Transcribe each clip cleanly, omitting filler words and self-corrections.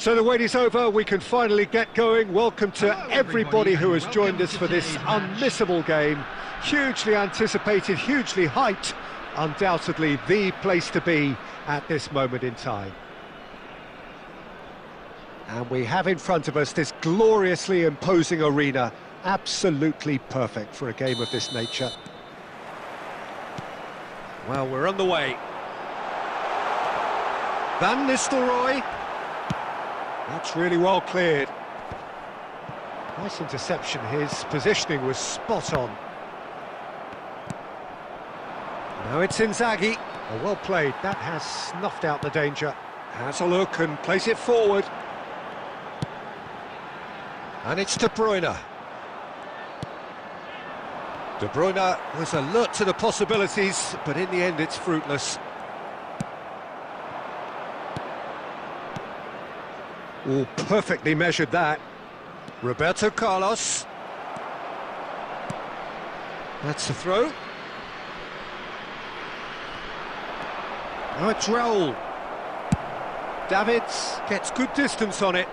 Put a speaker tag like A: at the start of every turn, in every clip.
A: So the wait is over, we can finally get going. Welcome to everybody who has joined us for this unmissable game. Hugely anticipated, hugely hyped, undoubtedly the place to be at this moment in time. And we have in front of us this gloriously imposing arena, absolutely perfect for a game of this nature. Well, we're on the way. Van Nistelrooy. That's really well cleared. Nice interception. His positioning was spot on. Now it's Inzaghi. Oh, well played. That has snuffed out the danger. Has a look and plays it forward. And it's De Bruyne. De Bruyne was alert to the possibilities, but in the end it's fruitless. Oh, perfectly measured that. Roberto Carlos. That's the throw. Now it's Raul. Davids gets good distance on it.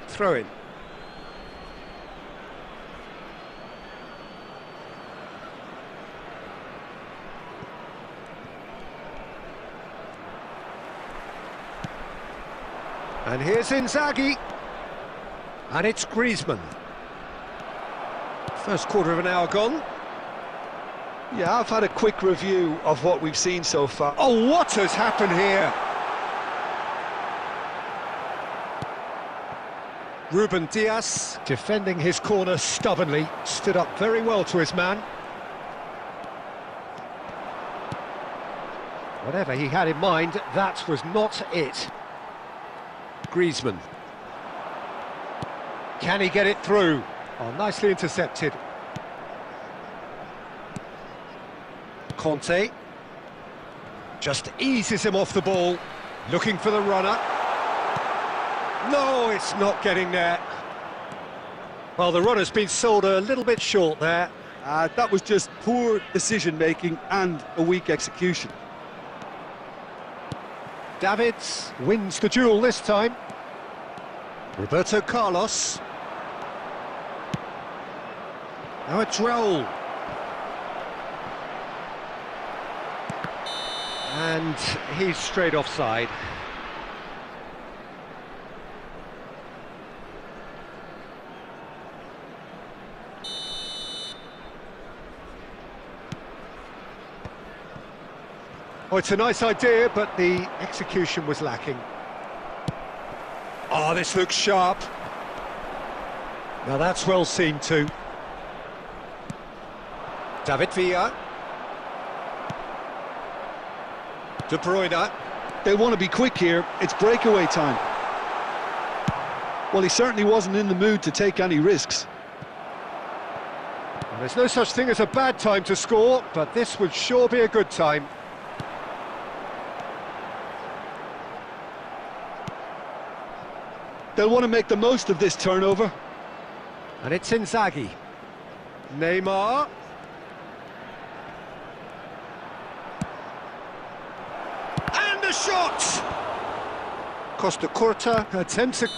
A: Throw in. And here's Inzaghi. And it's Griezmann. First quarter of an hour gone.
B: Yeah, I've had a quick review of what we've seen so far.
A: Oh, what has happened here? Ruben Dias, defending his corner stubbornly, stood up very well to his man. Whatever he had in mind, that was not it. Griezmann. Can he get it through? Oh, nicely intercepted. Conte. Just eases him off the ball. Looking for the runner. No, it's not getting there. Well, the runner's been sold a little bit short there.
B: That was just poor decision-making and a weak execution.
A: Davids wins the duel this time. Roberto Carlos. Now it's Raul. And he's straight offside. Oh, it's a nice idea, but the execution was lacking. Oh, this looks sharp. Now that's well seen too. David Villa. De Bruyne.
B: They want to be quick here. It's breakaway time. Well, he certainly wasn't in the mood to take any risks.
A: Well, there's no such thing as a bad time to score, but this would sure be a good time.
B: They'll want to make the most of this turnover.
A: And it's Inzaghi. Neymar. And a shot! Costa Curta attempts it.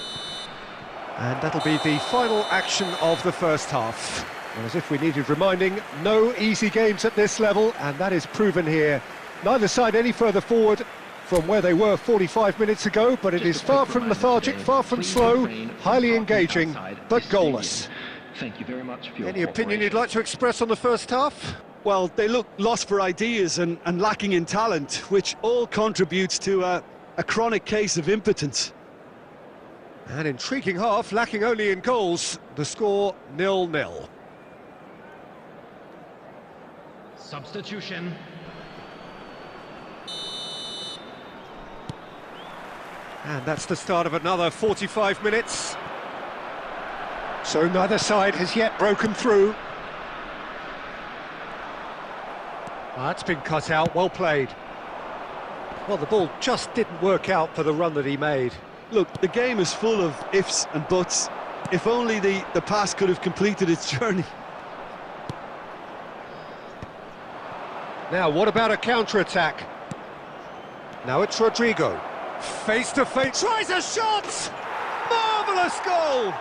A: And that'll be the final action of the first half. And as if we needed reminding, no easy games at this level, and that is proven here. Neither side any further forward from where they were 45 minutes ago, but it is far from lethargic, far from slow, highly engaging, but goalless.
C: Thank you very much for your
A: Any opinion you'd like to express on the first half?
B: Well, they look lost for ideas and lacking in talent, which all contributes to a chronic case of impotence.
A: An intriguing half, lacking only in goals. The score 0-0.
C: substitution.
A: And that's the start of another 45 minutes. So neither side has yet broken through. That's been cut out, well played. Well, the ball just didn't work out for the run that he made.
B: Look, the game is full of ifs and buts. If only the pass could have completed its journey.
A: Now, what about a counter-attack? Now it's Rodrigo. Face to face, tries a shot! Marvellous goal!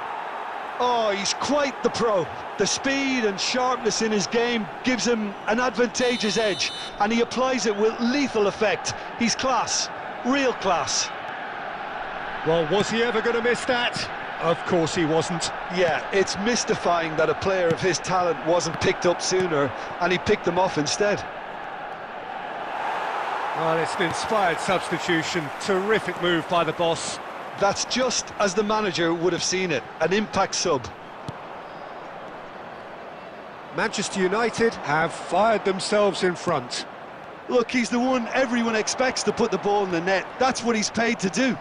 B: Oh, he's quite the pro. The speed and sharpness in his game gives him an advantageous edge, and he applies it with lethal effect. He's class, real class.
A: Well, was he ever going to miss that? Of course he wasn't.
B: Yeah, it's mystifying that a player of his talent wasn't picked up sooner, and he picked them off instead.
A: Well, it's an inspired substitution. Terrific move by the boss.
B: That's just as the manager would have seen it, an impact sub.
A: Manchester United have fired themselves in front.
B: Look, he's the one everyone expects to put the ball in the net. That's what he's paid to do.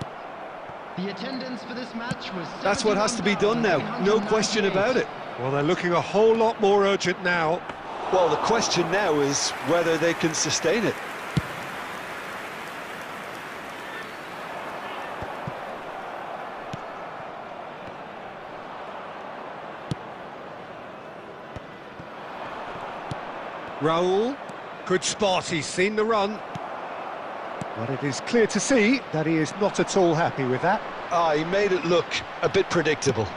D: The attendance for this match was...
B: That's what has to be done now, no question about it.
A: Well, they're looking a whole lot more urgent now.
B: Well, the question now is whether they can sustain it.
A: Raul, good spot, he's seen the run. But it is clear to see that he is not at all happy with that.
B: Ah, he made it look a bit predictable.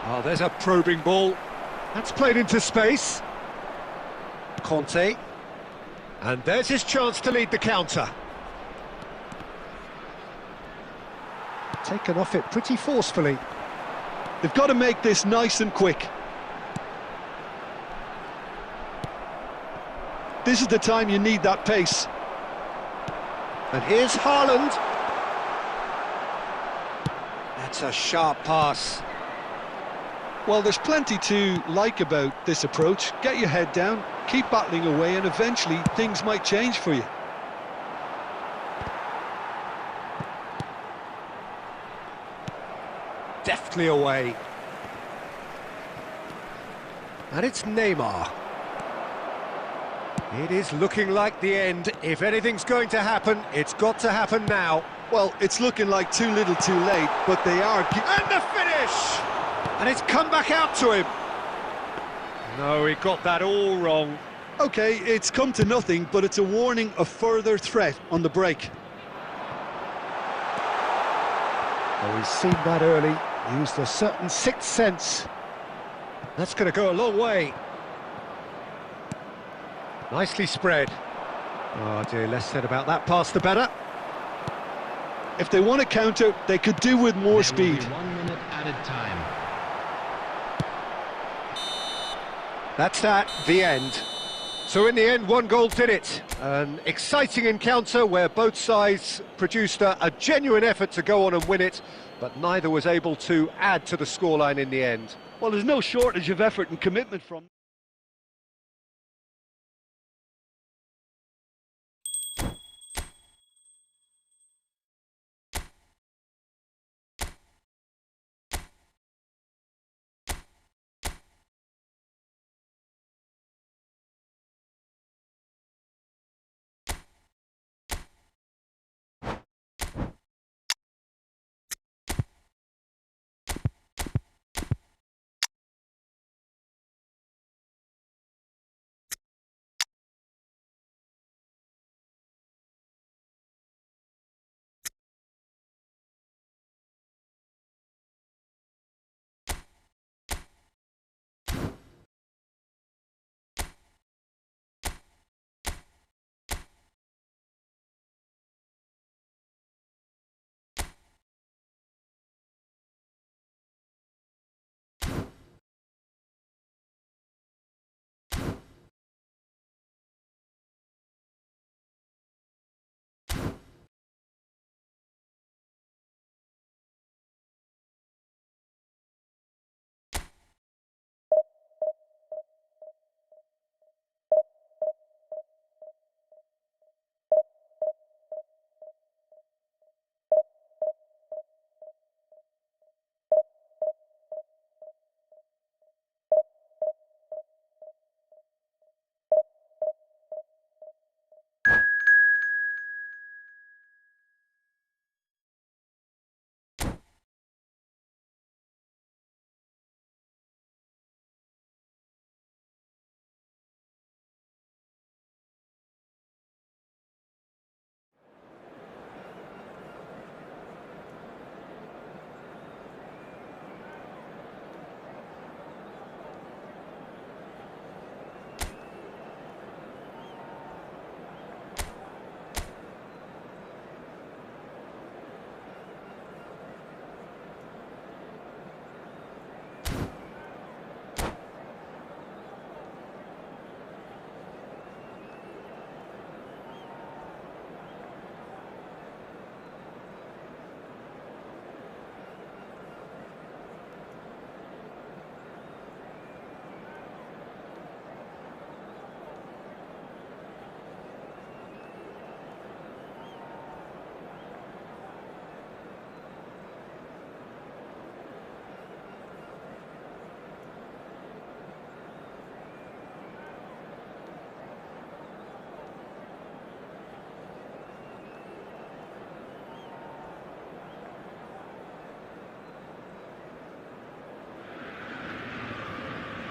A: Oh, there's a probing ball. That's played into space. Conte. And there's his chance to lead the counter. Taken off it pretty forcefully.
B: They've got to make this nice and quick. This is the time you need that pace.
A: And here's Haaland. That's a sharp pass.
B: Well, there's plenty to like about this approach. Get your head down, keep battling away, and eventually things might change for you.
A: Deftly away. And it's Neymar. It is looking like the end. If anything's going to happen, it's got to happen now.
B: Well, it's looking like too little too late, but they are...
A: And the finish! And it's come back out to him. No, he got that all wrong.
B: OK, it's come to nothing, but it's a warning of further threat on the break.
A: Oh, he's seen that early. Used a certain sixth sense. That's going to go a long way. Nicely spread. Oh dear, less said about that pass the better.
B: If they want to counter, they could do with more speed.
D: 1 minute added time.
A: That's that, the end. So in the end, one goal did it. An exciting encounter where both sides produced a genuine effort to go on and win it, but neither was able to add to the scoreline in the end.
B: Well, there's no shortage of effort and commitment from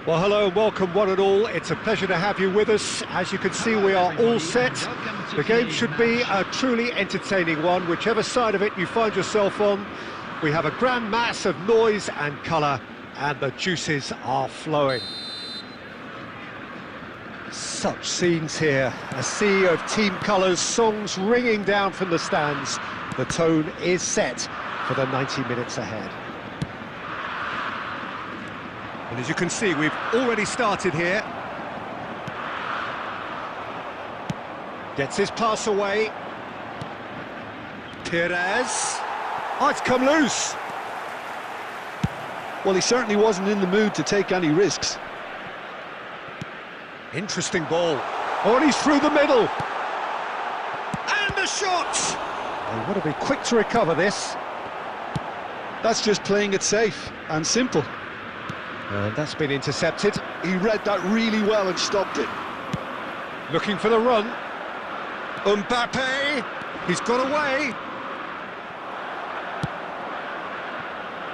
A: Well, hello and welcome one and all. It's a pleasure to have you with us. As you can see, we are all set. The game should be a truly entertaining one, whichever side of it you find yourself on. We have a grand mass of noise and colour, and the juices are flowing. Such scenes here, a sea of team colours, songs ringing down from the stands. The tone is set for the 90 minutes ahead. And as you can see, we've already started here. Gets his pass away. Perez. Oh, it's come loose.
B: Well, he certainly wasn't in the mood to take any risks.
A: Interesting ball. Oh, and he's through the middle. And a shot! They want to be quick to recover this.
B: That's just playing it safe and simple.
A: And that's been intercepted.
B: He read that really well and stopped it.
A: Looking for the run. Mbappe! He's got away.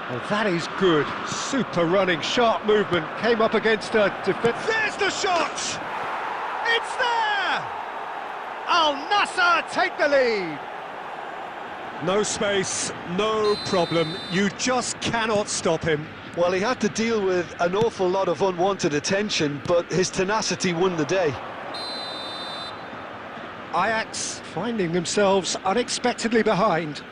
A: Well, that is good. Super running, sharp movement. Came up against a defence. There's the shot! It's there! Al Nassr take the lead. No space, no problem. You just cannot stop him.
B: Well, he had to deal with an awful lot of unwanted attention, but his tenacity won the day.
A: Ajax finding themselves unexpectedly behind.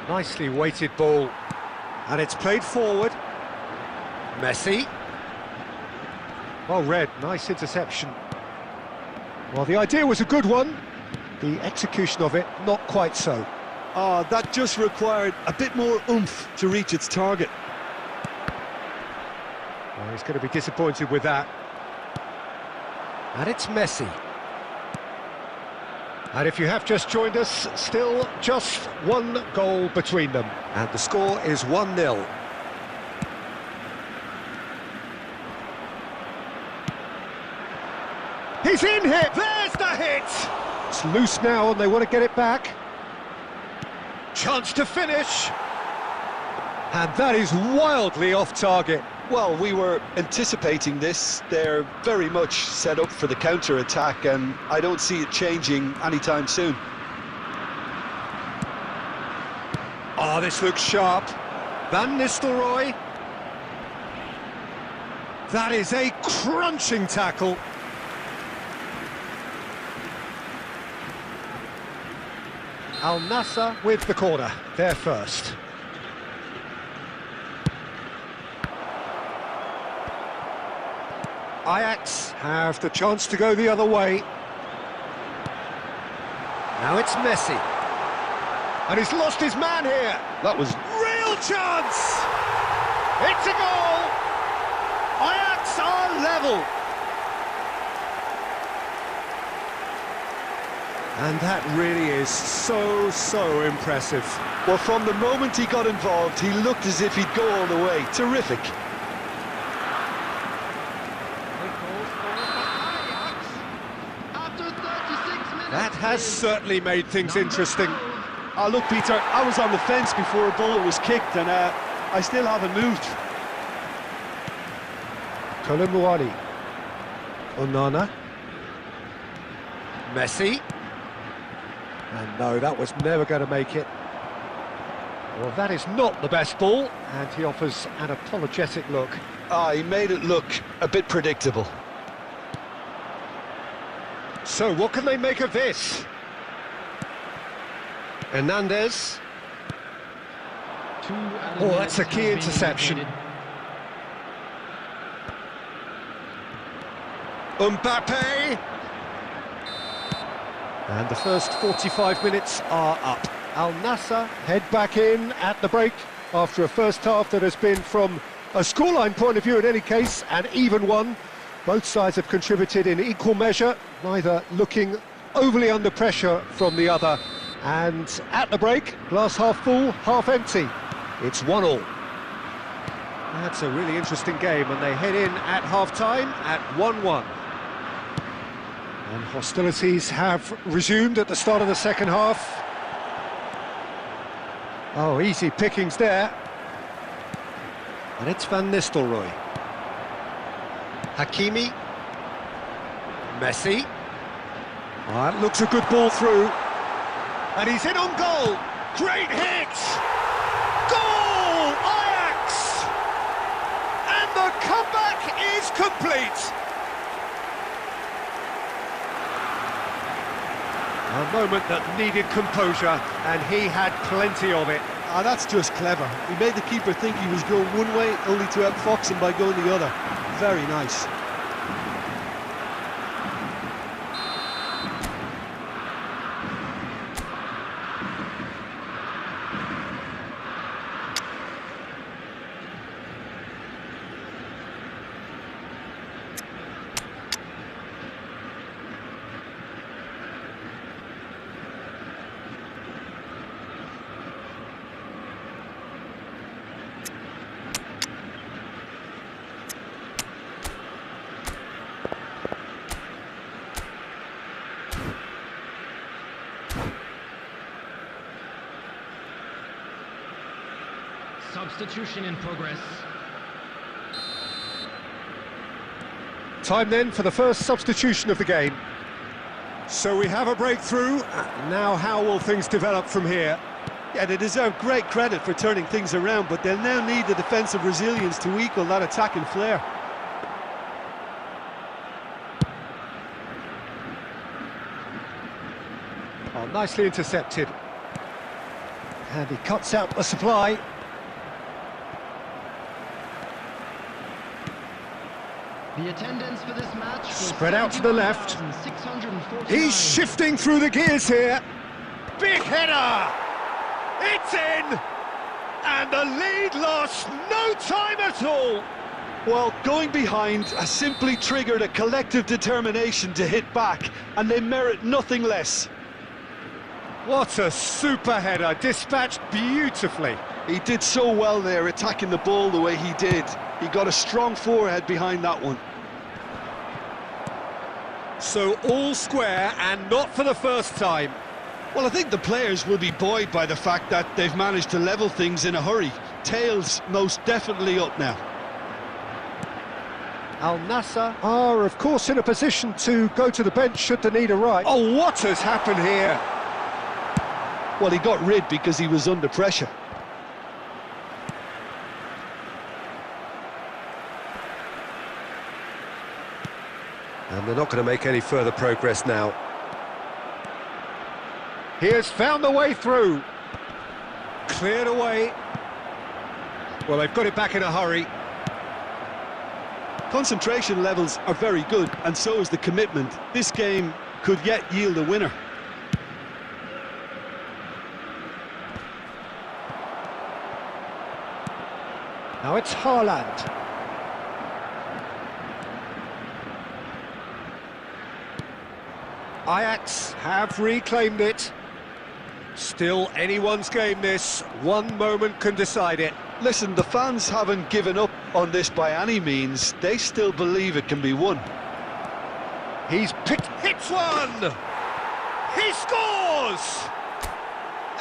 A: Nicely weighted ball. And it's played forward. Messi. Well read, nice interception. Well, the idea was a good one. The execution of it, not quite so.
B: That just required a bit more oomph to reach its target.
A: Well, he's going to be disappointed with that. And it's Messi. And if you have just joined us, still just one goal between them. And the score is 1-0. He's in here! There's the hit! It's loose now and they want to get it back. Chance to finish. And that is wildly off target.
B: Well, we were anticipating this. They're very much set up for the counter-attack, and I don't see it changing anytime soon.
A: Oh, this looks sharp. Van Nistelrooy. That is a crunching tackle. Al Nassr with the corner, there first. Ajax have the chance to go the other way. Now it's Messi. And he's lost his man here.
B: That was
A: real chance! It's a goal! Ajax are level. And that really is so impressive.
B: Well, from the moment he got involved, he looked as if he'd go all the way. Terrific.
A: That has certainly made things interesting.
B: Look, Peter, I was on the fence before a bullet was kicked, and I still haven't moved.
A: Kolomuani. Onana. Messi. And no, that was never going to make it. Well, that is not the best ball, and he offers an apologetic look.
B: He made it look a bit predictable.
A: So, what can they make of this? Hernandez. Oh, that's a key interception. Mbappe. And the first 45 minutes are up. Al Nassr head back in at the break after a first half that has been, from a scoreline point of view in any case, an even one. Both sides have contributed in equal measure, neither looking overly under pressure from the other. And at the break, glass half full, half empty. It's 1-1. That's a really interesting game, and they head in at half-time at 1-1. And hostilities have resumed at the start of the second half. Oh, easy pickings there. And it's Van Nistelrooy. Hakimi. Messi. That looks a good ball through. And he's in on goal. Great hit! Goal! Ajax! And the comeback is complete. A moment that needed composure, and he had plenty of it.
B: That's just clever. He made the keeper think he was going one way, only to outfox him by going the other. Very nice.
D: Substitution in progress.
A: Time then for the first substitution of the game. So we have a breakthrough. Now how will things develop from here?
B: Yeah, they deserve great credit for turning things around, but they'll now need the defensive resilience to equal that attacking flair.
A: Oh, nicely intercepted. And he cuts out the supply.
D: The attendance for this match was
A: Spread out to the left.
D: 71,649.
A: He's shifting through the gears here. Big header! It's in! And the lead lost no time at all.
B: Well, going behind has simply triggered a collective determination to hit back, and they merit nothing less.
A: What a super header, dispatched beautifully.
B: He did so well there, attacking the ball the way he did. He got a strong forehead behind that one.
A: So all square, and not for the first time.
B: Well, I think the players will be buoyed by the fact that they've managed to level things in a hurry. Tails most definitely up now.
A: Al Nassr are, of course, in a position to go to the bench should the need arise. Oh, what has happened here?
B: Well, he got rid because he was under pressure.
A: And they're not going to make any further progress now. He has found the way through. Cleared away. Well, they've got it back in a hurry.
B: Concentration levels are very good, and so is the commitment. This game could yet yield a winner.
A: Now it's Haaland. Ajax have reclaimed it. Still anyone's game this. One moment can decide it.
B: Listen, the fans haven't given up on this by any means. They still believe it can be won.
A: He's hits one! He scores!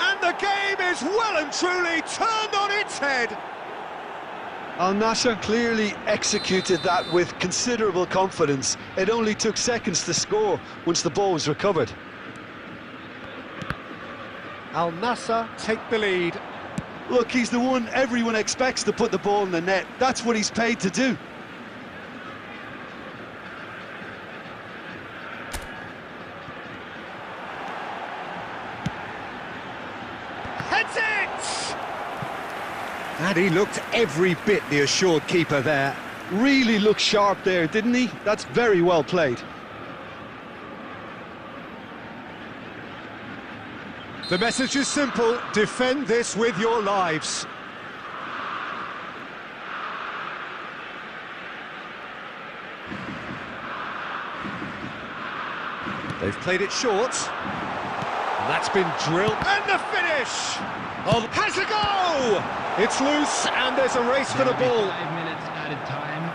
A: And the game is well and truly turned on its head.
B: Al Nassr clearly executed that with considerable confidence. It only took seconds to score once the ball was recovered.
A: Al Nassr take the lead.
B: Look, he's the one everyone expects to put the ball in the net. That's what he's paid to do.
A: Heads it! And he looked every bit the assured keeper there.
B: Really looked sharp there, didn't he? That's very well played.
A: The message is simple: defend this with your lives. They've played it short. And that's been drilled. And the finish! Oh, has a go! It's loose, and there's a race for the ball.
D: 5 minutes added time.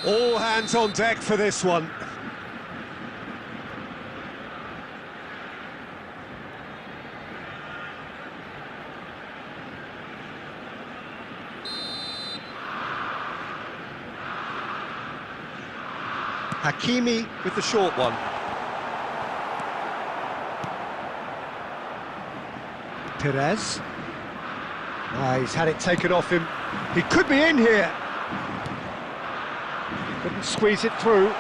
A: All hands on deck for this one. Hakimi with the short one. Perez. He's had it taken off him. He could be in here. Couldn't squeeze it through.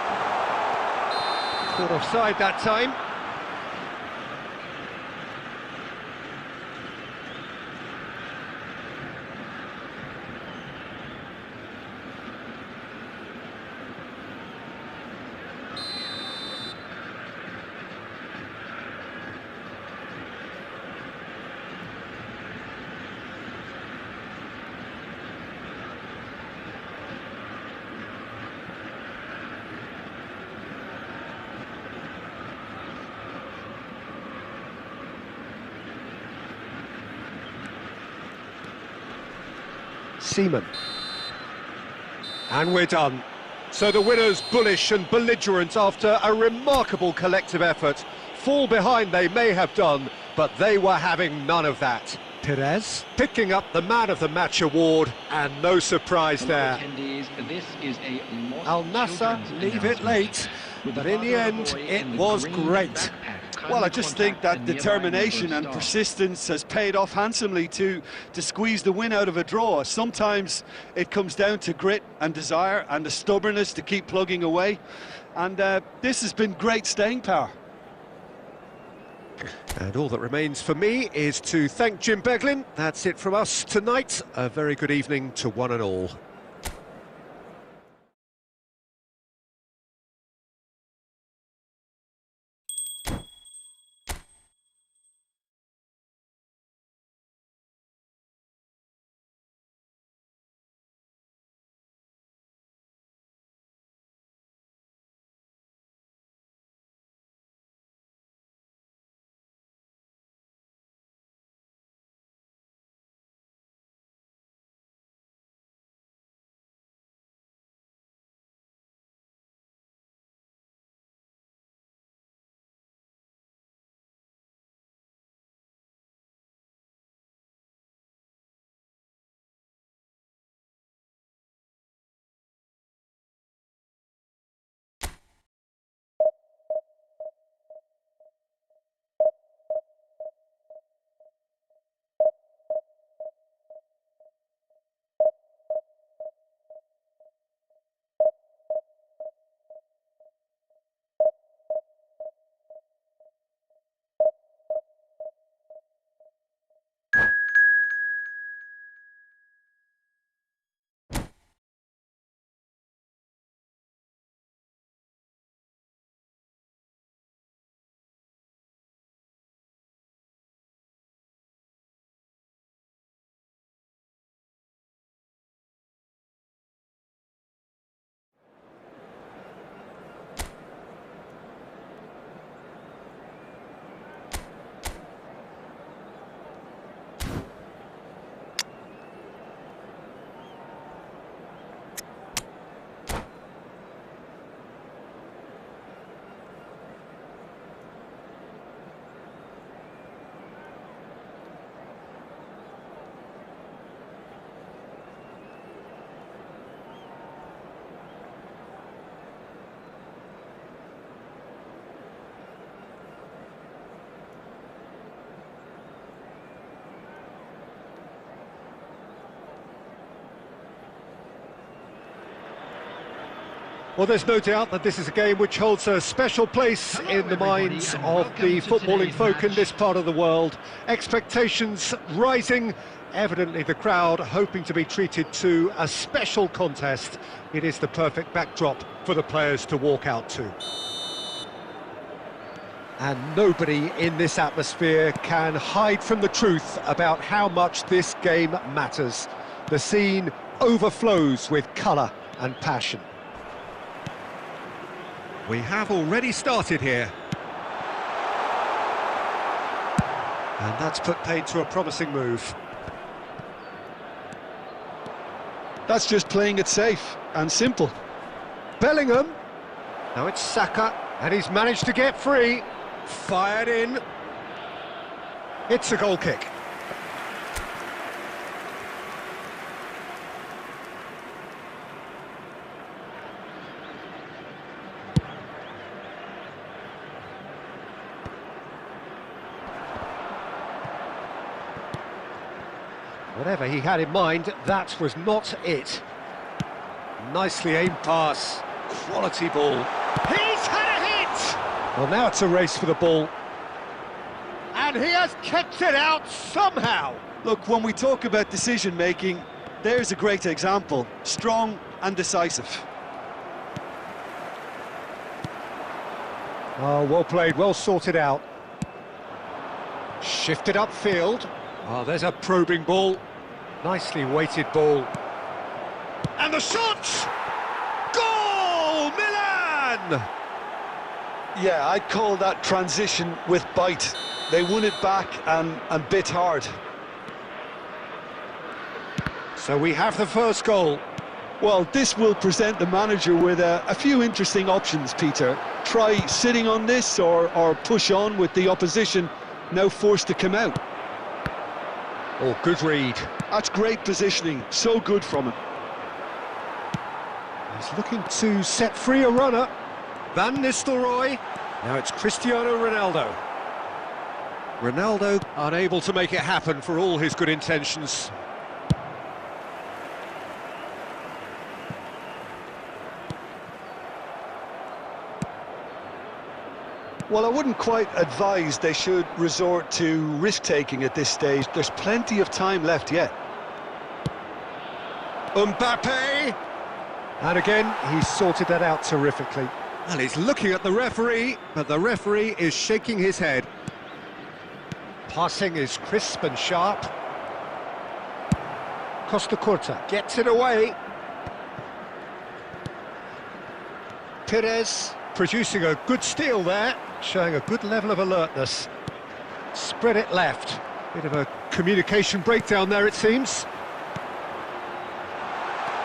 A: Caught offside that time. Seaman. And we're done. So the winners, bullish and belligerent after a remarkable collective effort. Fall behind they may have done, but they were having none of that. Perez picking up the Man of the Match award, and no surprise there.
C: This is a
A: Al Nassr leave it late, but in the end it was great.
B: Well, I just think that determination and persistence has paid off handsomely to squeeze the win out of a draw. Sometimes it comes down to grit and desire and the stubbornness to keep plugging away. And this has been great staying power.
A: And all that remains for me is to thank Jim Beglin. That's it from us tonight. A very good evening to one and all. Well, there's no doubt that this is a game which holds a special place in the minds of the footballing folk in this part of the world. Expectations rising, evidently the crowd hoping to be treated to a special contest. It is the perfect backdrop for the players to walk out to. And nobody in this atmosphere can hide from the truth about how much this game matters. The scene overflows with colour and passion. We have already started here. And that's put paid to a promising move.
B: That's just playing it safe and simple.
A: Bellingham. Now it's Saka, and he's managed to get free. Fired in. It's a goal kick. Whatever he had in mind, that was not it. Nicely aimed pass. Quality ball. He's had a hit! Well, now it's a race for the ball. And he has kept it out somehow.
B: Look, when we talk about decision-making, there's a great example. Strong and decisive.
A: Oh, well played, well sorted out. Shifted upfield. Oh, there's a probing ball. Nicely weighted ball. And the shot! Goal! Milan!
B: Yeah, I'd call that transition with bite. They won it back and bit hard.
A: So we have the first goal.
B: Well, this will present the manager with a few interesting options, Peter. Try sitting on this or push on with the opposition now forced to come out.
A: Oh, good read.
B: That's great positioning, so good from him.
A: He's looking to set free a runner. Van Nistelrooy. Now it's Cristiano Ronaldo. Ronaldo unable to make it happen for all his good intentions.
B: Well, I wouldn't quite advise they should resort to risk-taking at this stage. There's plenty of time left yet.
A: Mbappe! And again, he's sorted that out terrifically. And he's looking at the referee, but the referee is shaking his head. Passing is crisp and sharp. Costa Curta gets it away. Perez producing a good steal there, showing a good level of alertness. Spread it left. Bit of a communication breakdown there, it seems.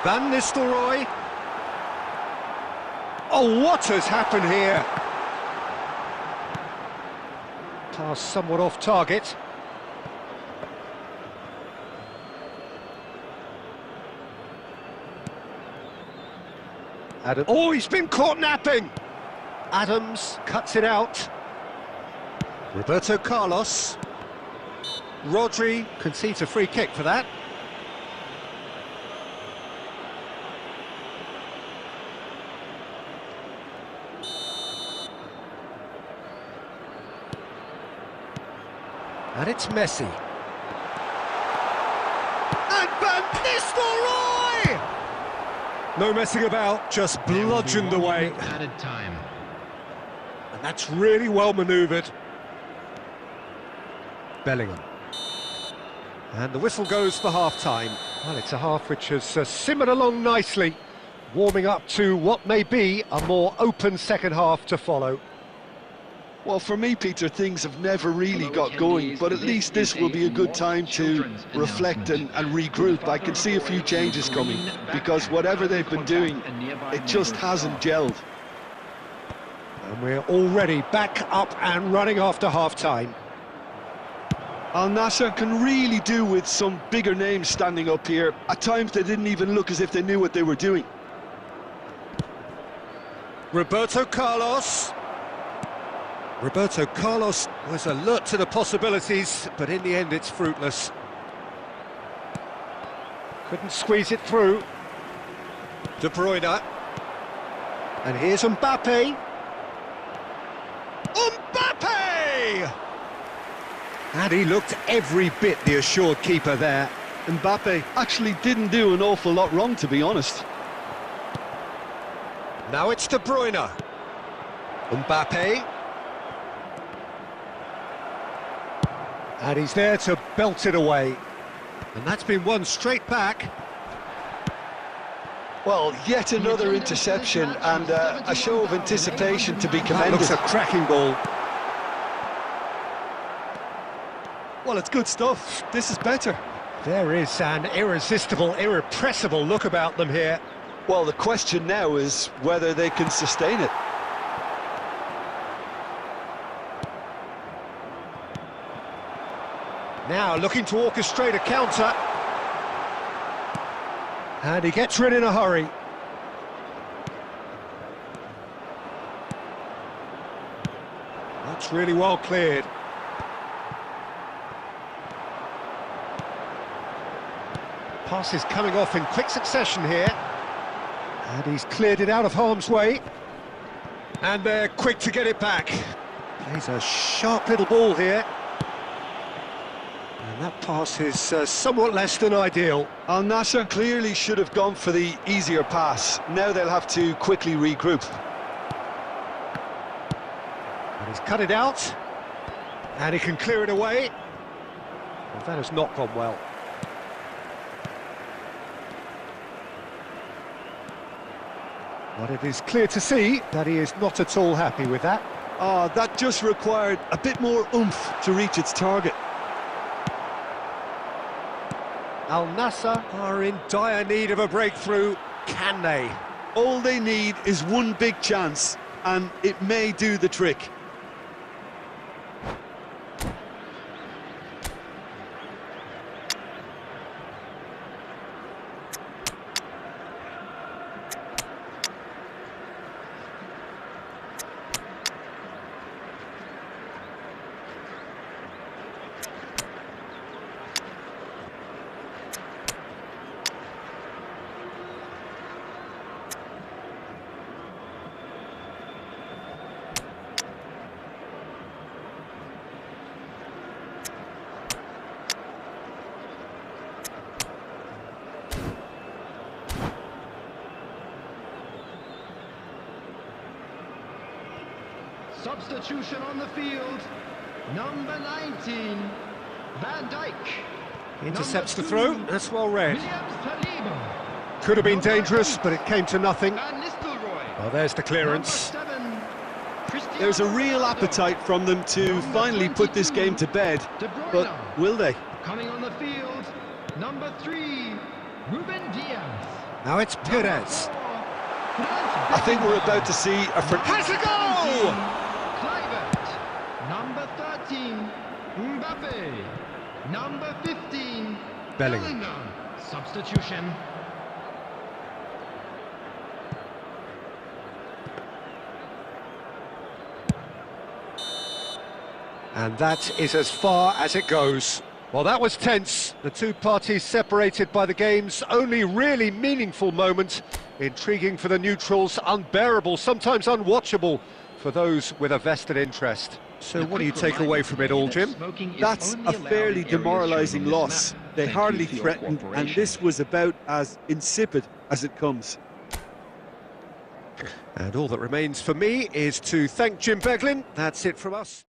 A: Van Nistelrooy. Oh, what has happened here? Pass somewhat off target. Adam. Oh, he's been caught napping! Adams cuts it out. Roberto Carlos. Rodri concedes a free kick for that. And it's Messi. And Van Nistelrooy! No messing about, just bludgeoned away.
D: Added time.
A: And that's really well manoeuvred. Bellingham. And the whistle goes for half-time. Well, it's a half which has simmered along nicely, warming up to what may be a more open second half to follow.
B: Well, for me, Peter, things have never really got going, but at least this will be a good time to reflect and regroup. I can see a few changes coming, because whatever they've been doing, it just hasn't gelled.
A: And we're already back up and running after half-time.
B: Al Nassr can really do with some bigger names standing up here. At times, they didn't even look as if they knew what they were doing.
A: Roberto Carlos. Roberto Carlos was alert to the possibilities, but in the end it's fruitless. Couldn't squeeze it through. De Bruyne. And here's Mbappe. Mbappe! And he looked every bit the assured keeper there.
B: Mbappe actually didn't do an awful lot wrong, to be honest.
A: Now it's De Bruyne. Mbappe. And he's there to belt it away. And that's been won straight back.
B: Well, yet another interception and a show of anticipation to be commended.
A: That looks a cracking ball.
B: Well, it's good stuff. This is better.
A: There is an irresistible, irrepressible look about them here.
B: Well, the question now is whether they can sustain it.
A: Now looking to orchestrate a counter. And he gets rid in a hurry. That's really well cleared. Pass is coming off in quick succession here. And he's cleared it out of harm's way. And they're quick to get it back. Plays a sharp little ball here. And that pass is somewhat less than ideal.
B: Al Nassr clearly should have gone for the easier pass. Now they'll have to quickly regroup.
A: And he's cut it out. And he can clear it away. Well, that has not gone well. But it is clear to see that he is not at all happy with that.
B: That just required a bit more oomph to reach its target.
A: Al Nassr are in dire need of a breakthrough. Can they?
B: All they need is one big chance, and it may do the trick.
D: Substitution on the field. Number 19, Van Dijk.
A: Intercepts the throw. That's well read.
D: Williams-Saliba.
A: Could have been
D: Number
A: dangerous,
D: 8,
A: but it came to nothing.
D: Van Nistelrooy.
A: Well, there's the clearance.
D: Number 7, Cristiano
B: There's a real
D: Ronaldo.
B: appetite from them to
D: Number
B: finally put this
D: 22,
B: game to bed,
D: De Bruyne.
B: but will they?
D: Coming on the field, number 3, Ruben Diaz.
A: Now it's Perez.
B: I think we're about to see a...
A: Has a goal!
D: Kluivert. Number 13, Mbappe. Number 15,
A: Bellingham.
D: Substitution.
A: And that is as far as it goes. Well, that was tense. The two parties separated by the game's only really meaningful moment. Intriguing for the neutrals, unbearable, sometimes unwatchable for those with a vested interest. So what do you take away from it all, Jim?
B: That's a fairly demoralising loss. They hardly threatened, and this was about as insipid as it comes.
A: And all that remains for me is to thank Jim Beglin. That's it from us.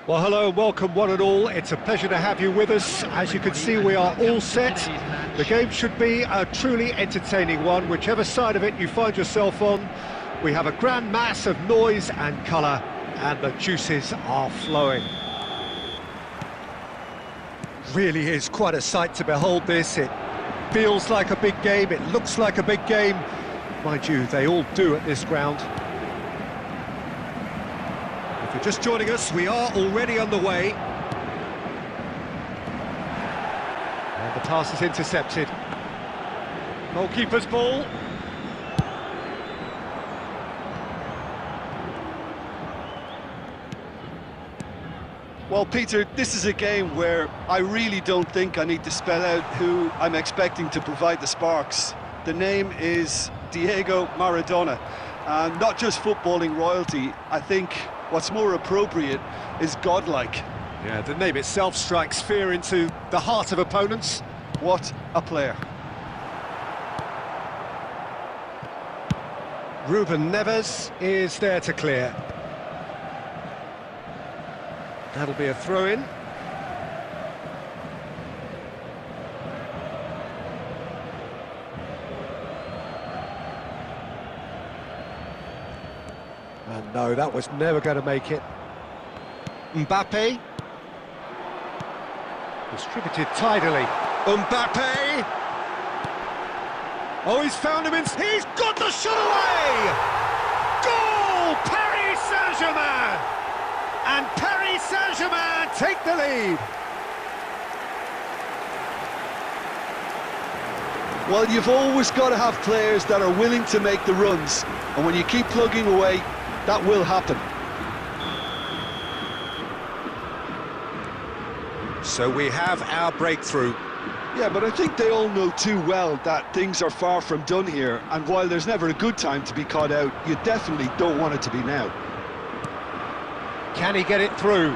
A: Well, hello and welcome one and all. It's a pleasure to have you with us. As you can see, we are all set. The game should be a truly entertaining one, whichever side of it you find yourself on. We have a grand mass of noise and colour, and the juices are flowing. Really is quite a sight to behold this. It feels like a big game, it looks like a big game. Mind you, they all do at this ground. If you're just joining us, we are already underway. And the pass is intercepted. Goalkeeper's ball.
B: Well, Peter, this is a game where I really don't think I need to spell out who I'm expecting to provide the sparks. The name is Diego Maradona, and not just footballing royalty. I think what's more appropriate is godlike.
A: Yeah, the name itself strikes fear into the heart of opponents.
B: What a player.
A: Ruben Neves is there to clear. That'll be a throw-in. And no, that was never going to make it. Mbappe. Distributed tidily. Mbappe! Oh, he's found him in... He's got the shot away! Goal! Paris Saint-Germain! And Paris Saint-Germain take the lead.
B: Well, you've always got to have players that are willing to make the runs, and when you keep plugging away, that will happen.
A: So we have our breakthrough.
B: Yeah, but I think they all know too well that things are far from done here, and while there's never a good time to be caught out, you definitely don't want it to be now.
A: Can he get it through?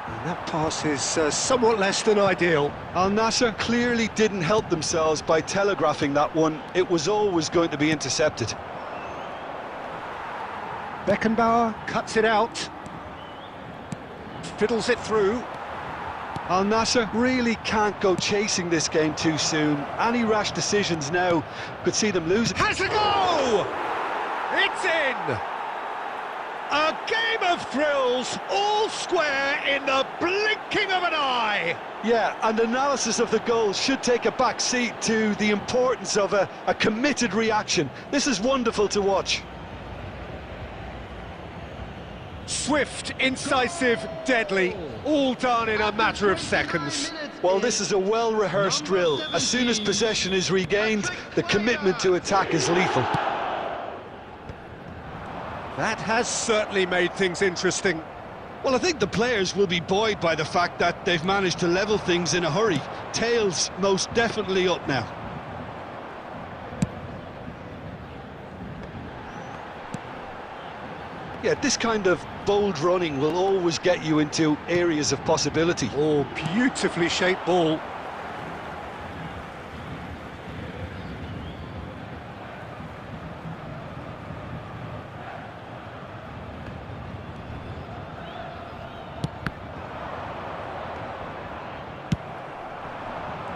A: And that pass is somewhat less than ideal.
B: Al Nassr clearly didn't help themselves by telegraphing that one. It was always going to be intercepted.
A: Beckenbauer cuts it out. Fiddles it through.
B: Al Nassr really can't go chasing this game too soon. Any rash decisions now could see them lose.
A: Has a go! It's in! A game of thrills, all square in the blinking of an eye!
B: Yeah, and analysis of the goal should take a back seat to the importance of a committed reaction. This is wonderful to watch.
A: Swift, incisive, deadly, all done in a matter of seconds.
B: Well, this is a well-rehearsed drill. As soon as possession is regained, the commitment to attack is lethal.
A: That has certainly made things interesting.
B: Well, I think the players will be buoyed by the fact that they've managed to level things in a hurry. Tails most definitely up now. Yeah, this kind of bold running will always get you into areas of possibility.
A: Oh, beautifully shaped ball.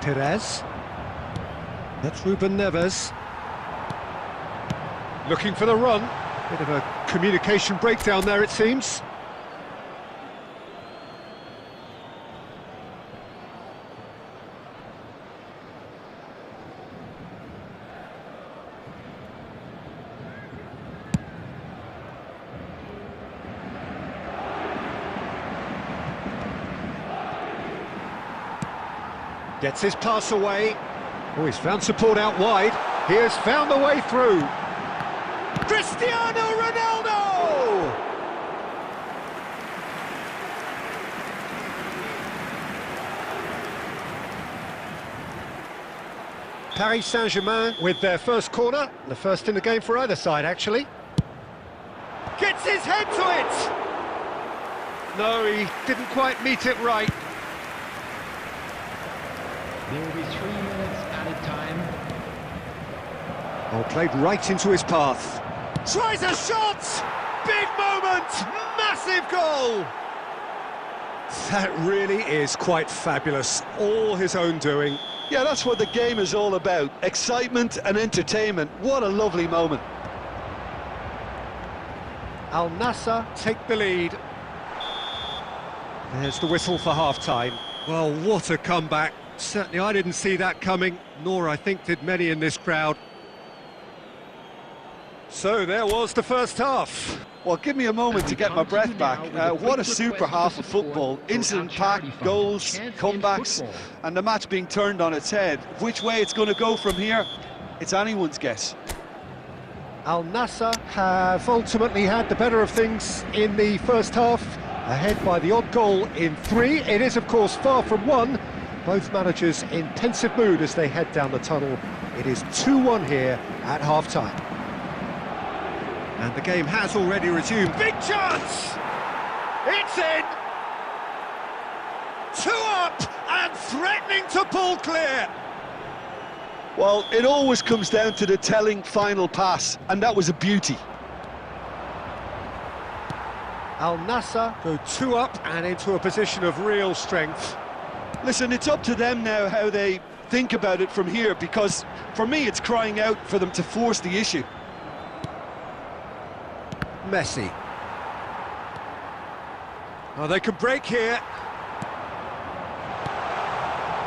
A: Perez. That's Ruben Neves. Looking for the run. Bit of a communication breakdown there, it seems. Gets his pass away. Oh, he's found support out wide. He has found the way through. Cristiano Ronaldo! Paris Saint-Germain with their first corner. The first in the game for either side, actually. Gets his head to it! No, he didn't quite meet it right.
D: There will be 3 minutes added time.
A: Oh, played right into his path. Tries a shot! Big moment! Massive goal! That really is quite fabulous. All his own doing.
B: Yeah, that's what the game is all about. Excitement and entertainment. What a lovely moment.
A: Al Nassr take the lead. There's the whistle for half-time. Well, what a comeback. Certainly I didn't see that coming, nor I think did many in this crowd. So there was the first half.
B: Well, give me a moment to get my breath back. What a super half of football. Incident-packed, goals, comebacks, and the match being turned on its head. Which way it's going to go from here, it's anyone's guess.
A: Al Nassr have ultimately had the better of things in the first half, ahead by the odd goal in 3. It is, of course, far from 1. Both managers in pensive mood as they head down the tunnel. It is 2-1 here at half-time. And the game has already resumed. Big chance! It's in! 2 up and threatening to pull clear.
B: Well, it always comes down to the telling final pass, and that was a beauty.
A: Al Nassr go 2 up and into a position of real strength.
B: Listen, it's up to them now how they think about it from here, because for me it's crying out for them to force the issue.
A: Messi. Oh, they can break here.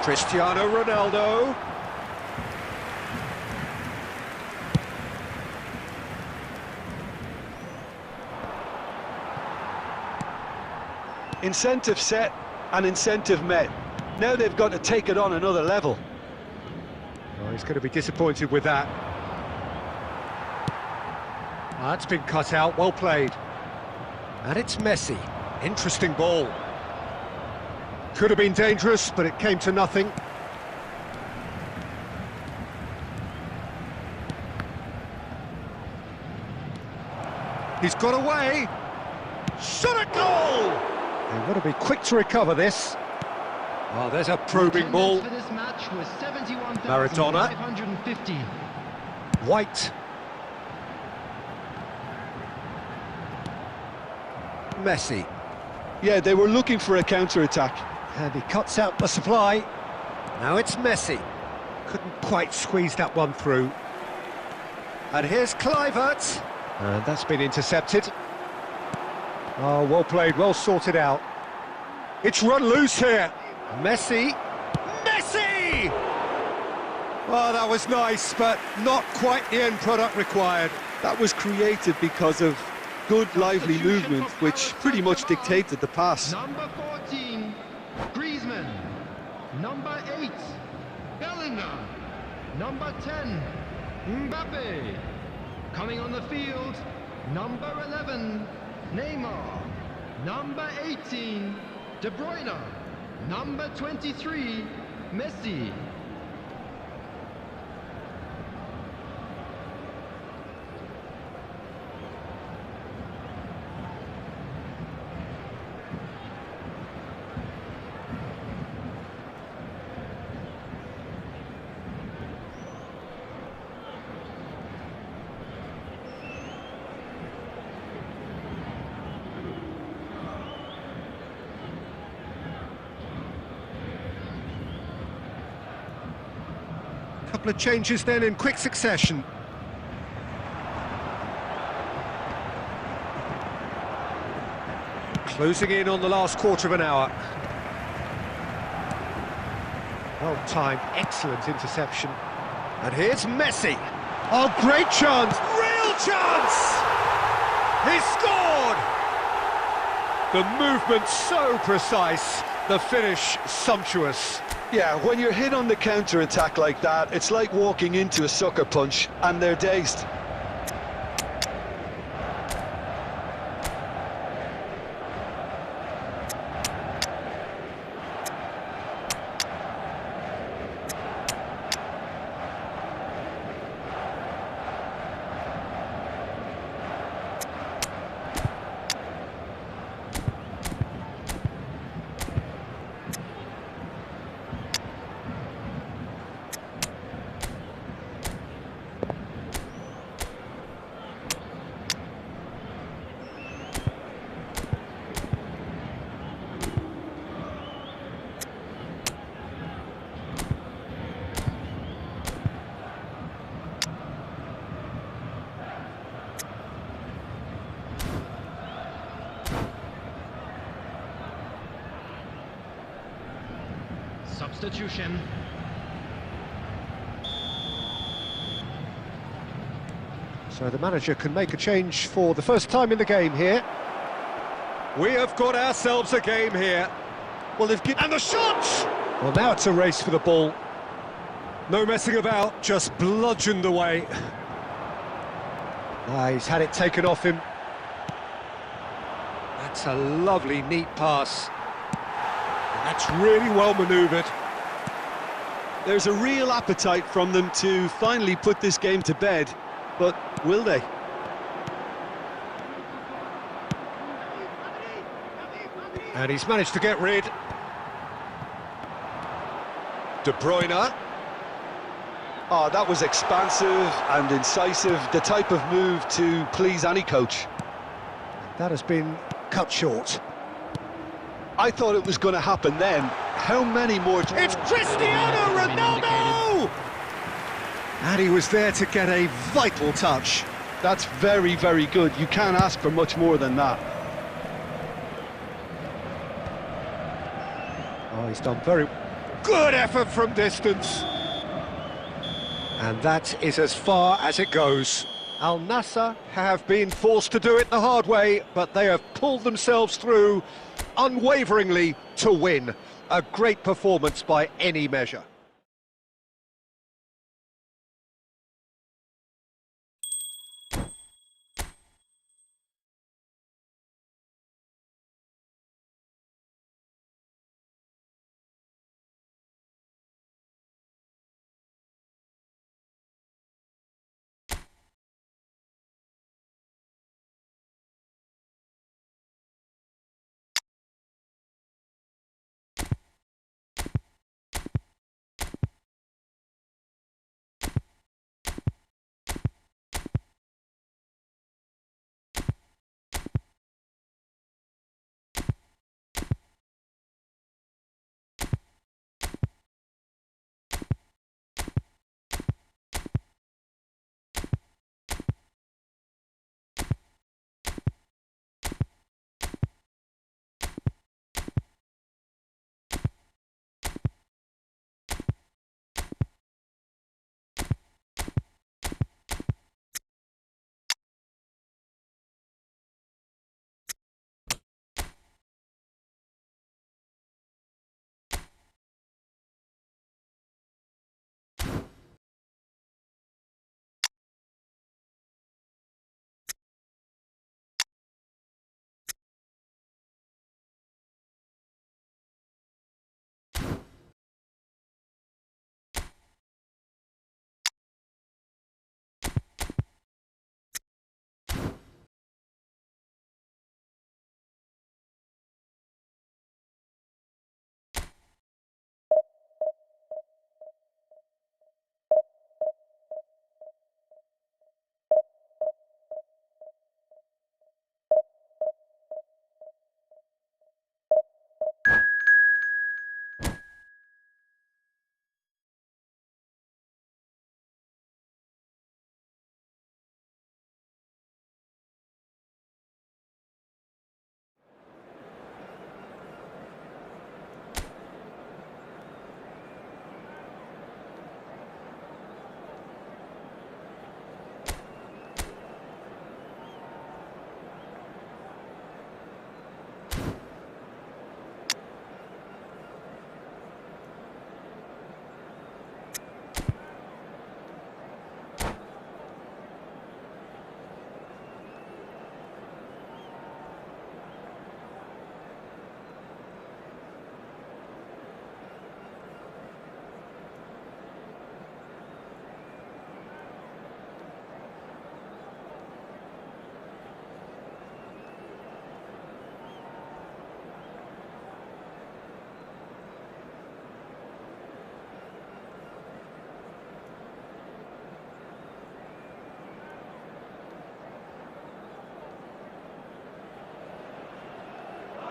A: Cristiano Ronaldo.
B: Incentive set and incentive met. Now they've got to take it on another level.
A: Oh, he's going to be disappointed with that. Oh, that's been cut out, well played. And it's Messi. Interesting ball. Could have been dangerous, but it came to nothing. He's got away. Shot at goal! They've got to be quick to recover this. Oh, there's a probing ball.
D: For this match was
A: Maradona.
D: 71,550.
A: White. Messi.
B: Yeah, they were looking for a counter-attack.
A: And he cuts out the supply. Now it's Messi. Couldn't quite squeeze that one through. And here's Kluivert. And that's been intercepted. Oh, well played, well sorted out. It's run loose here. Messi. Messi! Oh, that was nice, but not quite the end product required.
B: That was created because of good, lively movement, which pretty much dictated the pass.
D: Number 14, Griezmann. Number 8, Bellingham. Number 10, Mbappe. Coming on the field, number 11, Neymar. Number 18, De Bruyne. Number 23, Messi.
A: Couple of changes then in quick succession. Closing in on the last quarter of an hour. Well timed, excellent interception. And here's Messi. Oh, great chance, real chance! He scored! The movement so precise, the finish sumptuous.
B: Yeah, when you're hit on the counter-attack like that, it's like walking into a sucker punch, and they're dazed.
D: substitution.
A: So the manager can make a change for the first time in the game here. We have got ourselves a game here. Well, and the shot! Well, now it's a race for the ball. No messing about, just bludgeoned away. He's had it taken off him. That's a lovely, neat pass. That's really well manoeuvred.
B: There's a real appetite from them to finally put this game to bed, but will they?
A: And he's managed to get rid. De Bruyne.
B: Oh, that was expansive and incisive, the type of move to please any coach.
A: That has been cut short.
B: I thought it was going to happen then. How many more...
A: It's Cristiano Ronaldo! And he was there to get a vital touch.
B: That's very, very good. You can't ask for much more than that.
A: Oh, he's done very good effort from distance. And that is as far as it goes. Al Nassr have been forced to do it the hard way, but they have pulled themselves through unwaveringly to win. A great performance by any measure.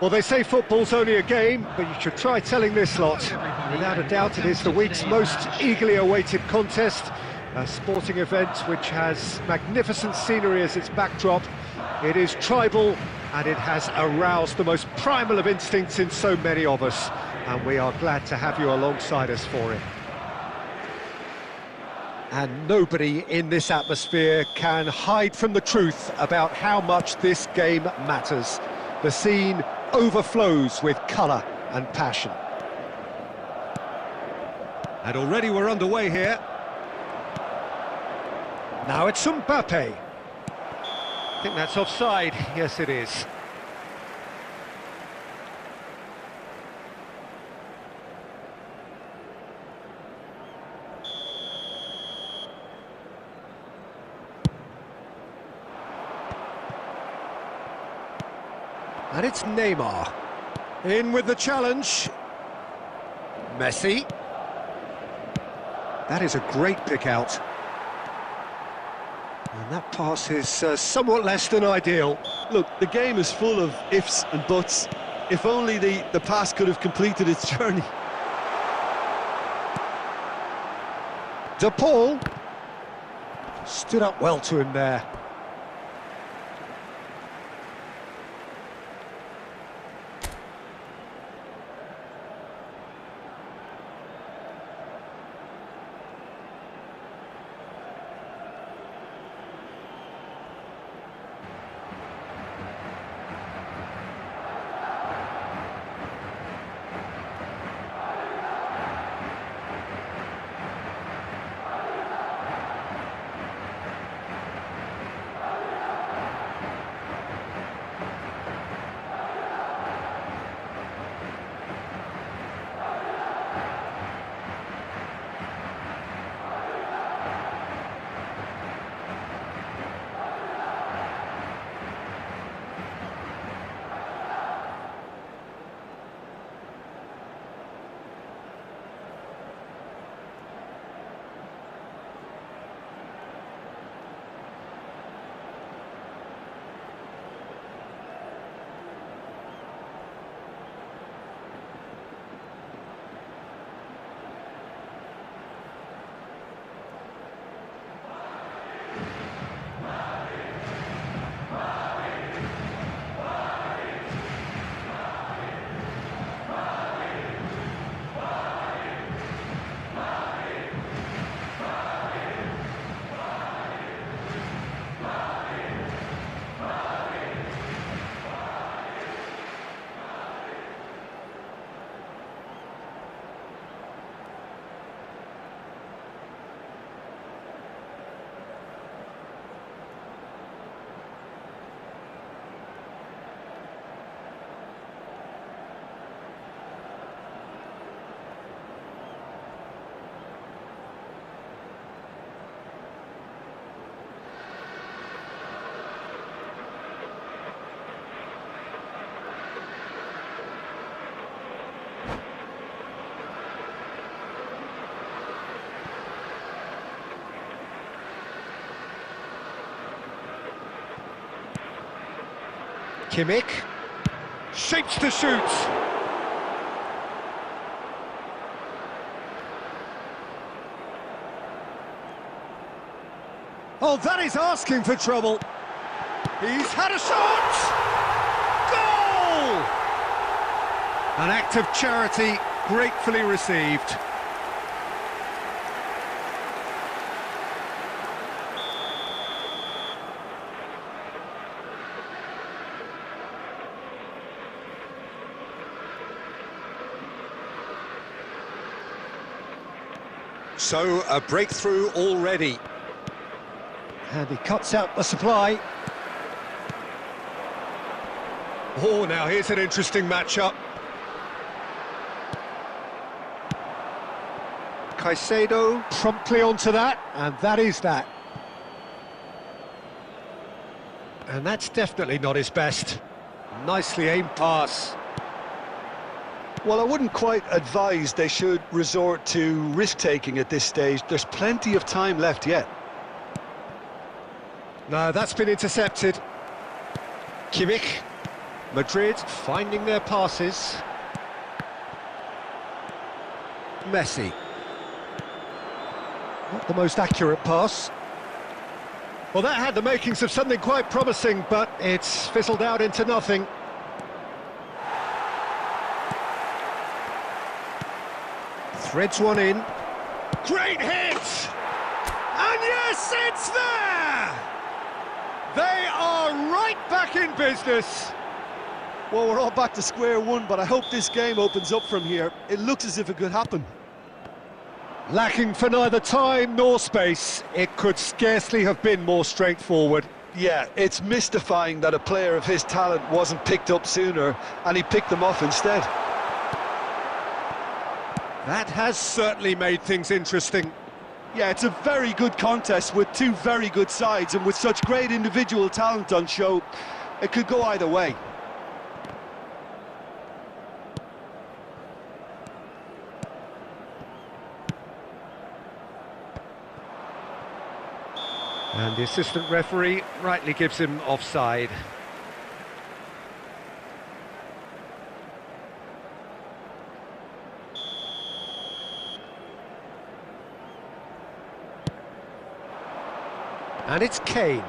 A: Well, they say football's only a game, but you should try telling this lot. Without a doubt, it is the week's most eagerly awaited contest, a sporting event which has magnificent scenery as its backdrop. It is tribal, and it has aroused the most primal of instincts in so many of us. and we are glad to have you alongside us for it. And nobody in this atmosphere can hide from the truth about how much this game matters. The scene overflows with colour and passion. And already we're underway here. Now it's Mbappe. I think that's offside. Yes, it is. And it's Neymar. In with the challenge. Messi. That is a great pick out. And that pass is somewhat less than ideal.
B: Look, the game is full of ifs and buts. If only the pass could have completed its journey.
A: De Paul. Stood up well to him there. Kimmich shapes to shoot. Oh, that is asking for trouble. He's had a shot! Goal! An act of charity gratefully received. So, a breakthrough already. And he cuts out the supply. Oh, now here's an interesting matchup. Caicedo promptly onto that, and that is that. And that's definitely not his best. Nicely aimed pass.
B: Well, I wouldn't quite advise they should resort to risk-taking at this stage. There's plenty of time left yet.
A: No, that's been intercepted. Kimmich. Madrid finding their passes. Messi. Not the most accurate pass. Well, that had the makings of something quite promising, but it's fizzled out into nothing. Threads one in. Great hit! And yes, it's there! They are right back in business.
B: Well, we're all back to square one, but I hope this game opens up from here. It looks as if it could happen.
A: Lacking for neither time nor space, it could scarcely have been more straightforward.
B: Yeah, it's mystifying that a player of his talent wasn't picked up sooner, and he picked them off instead.
A: That has certainly made things interesting.
B: Yeah, it's a very good contest with two very good sides, and with such great individual talent on show, it could go either way.
A: And the assistant referee rightly gives him offside. And it's Kane.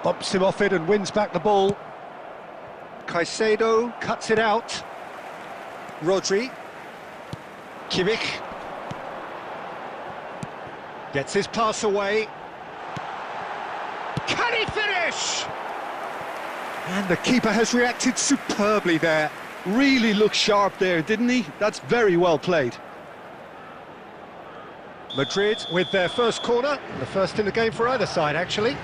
A: Bumps him off it and wins back the ball. Caicedo cuts it out. Rodri. Kimmich. Gets his pass away. Can he finish? And the keeper has reacted superbly there.
B: Really looked sharp there, didn't he? That's very well played.
A: Madrid with their first corner, the first in the game for either side, actually.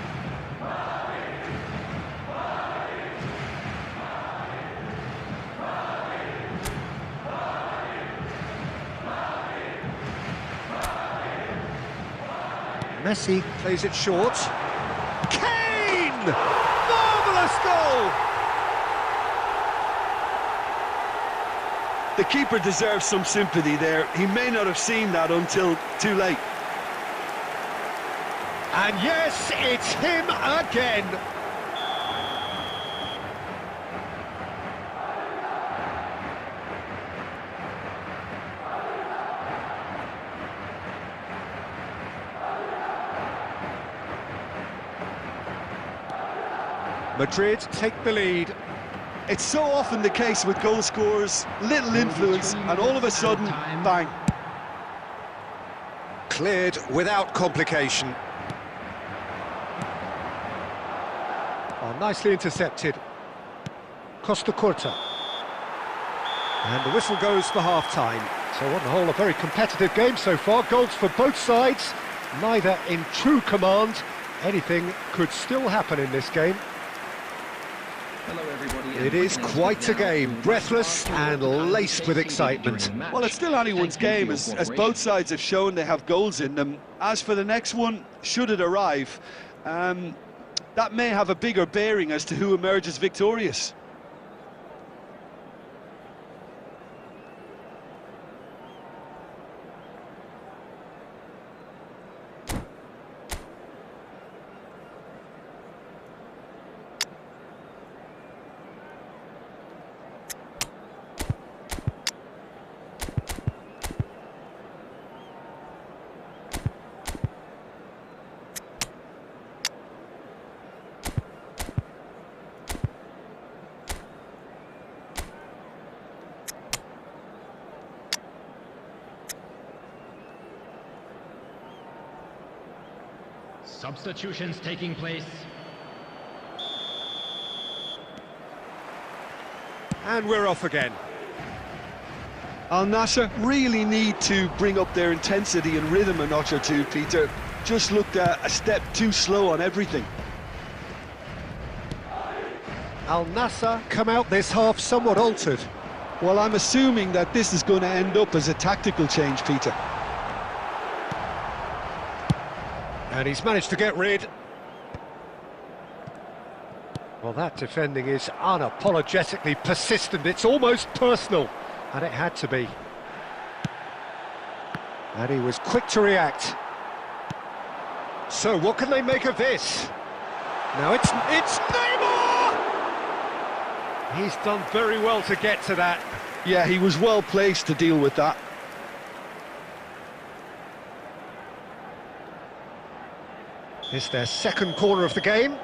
A: Messi plays it short. Kane! Marvellous goal!
B: The keeper deserves some sympathy there. He may not have seen that until too late.
A: And yes, it's him again. Madrid take the lead.
B: It's so often the case with goal scorers, little influence, and all of a sudden, bang.
A: Cleared without complication. Oh, nicely intercepted. Costa Curta. And the whistle goes for half-time. So on the whole, a very competitive game so far. Goals for both sides, neither in true command. Anything could still happen in this game.
C: Hello everybody.
A: It is quite a game, breathless and laced with excitement.
B: Well, it's still anyone's game, as both sides have shown they have goals in them. As for the next one, should it arrive, that may have a bigger bearing as to who emerges victorious.
D: Substitutions taking place.
A: And we're off again.
B: Al Nassr really need to bring up their intensity and rhythm a notch or two, Peter. Just looked a step too slow on everything.
A: Al Nassr come out this half somewhat altered.
B: Well, I'm assuming that this is going to end up as a tactical change, Peter.
A: And he's managed to get rid. Well, that defending is unapologetically persistent. It's almost personal, and it had to be. And he was quick to react. So what can they make of this? Now it's Neymar! He's done very well to get to that.
B: Yeah, he was well placed to deal with that.
A: It's their second corner of the game.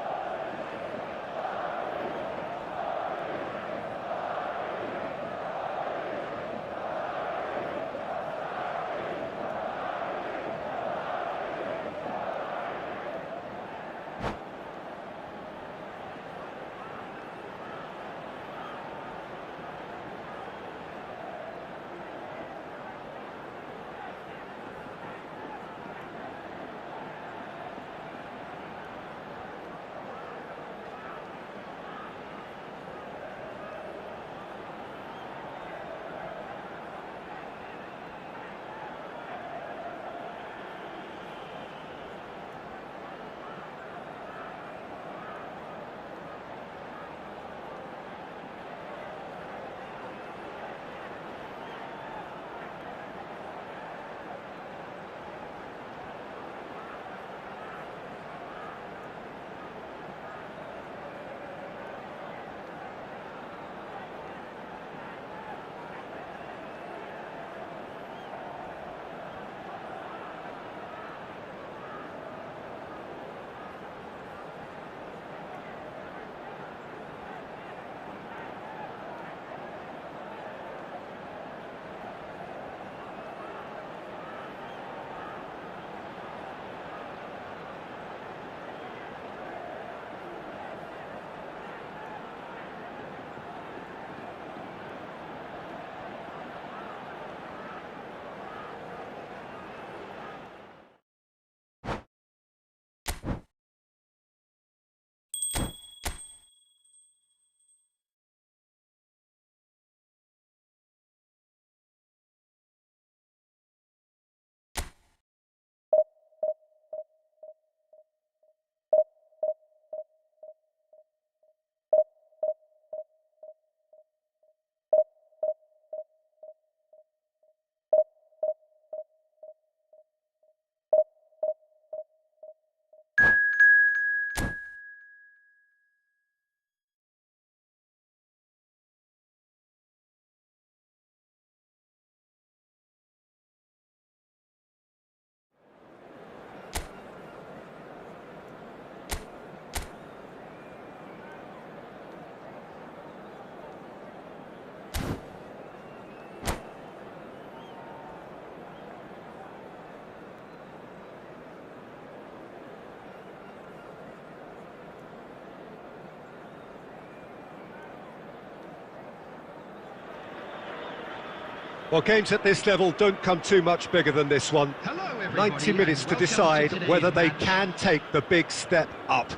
A: Well, games at this level don't come too much bigger than this one.
D: Hello, everybody,
A: 90 minutes to
D: and welcome
A: decide
D: today's
A: whether they
D: match.
A: can take the big step up.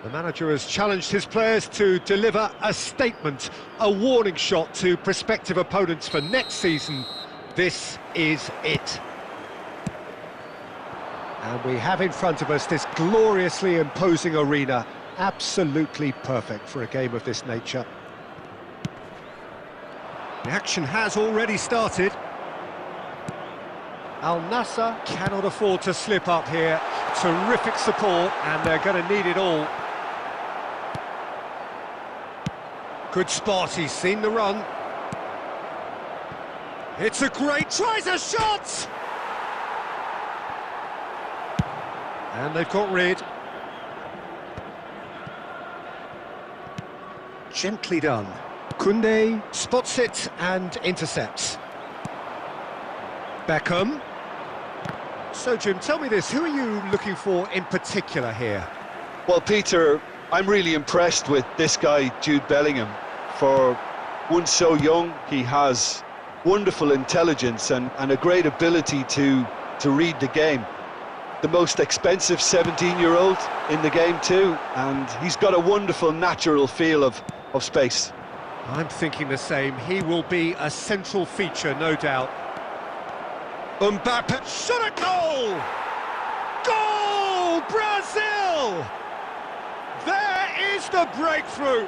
A: The manager has challenged his players to deliver a statement, a warning shot to prospective opponents for next season. This is it. And we have in front of us this gloriously imposing arena, absolutely perfect for a game of this nature. The action has already started. Al Nassr cannot afford to slip up here. Terrific support, and they're going to need it all. Good spot, he's seen the run. It's a great, tries a shot! And they've got rid. Gently done. Koundé spots it and intercepts. Beckham. So, Jim, tell me this, who are you looking for in particular here?
B: Well, Peter, I'm really impressed with this guy, Jude Bellingham. For one so young, he has wonderful intelligence and a great ability to read the game. The most expensive 17-year-old in the game too, and he's got a wonderful natural feel of space.
A: I'm thinking the same. He will be a central feature, no doubt. Mbappe, shot a goal! Goal! Brazil! There is the breakthrough!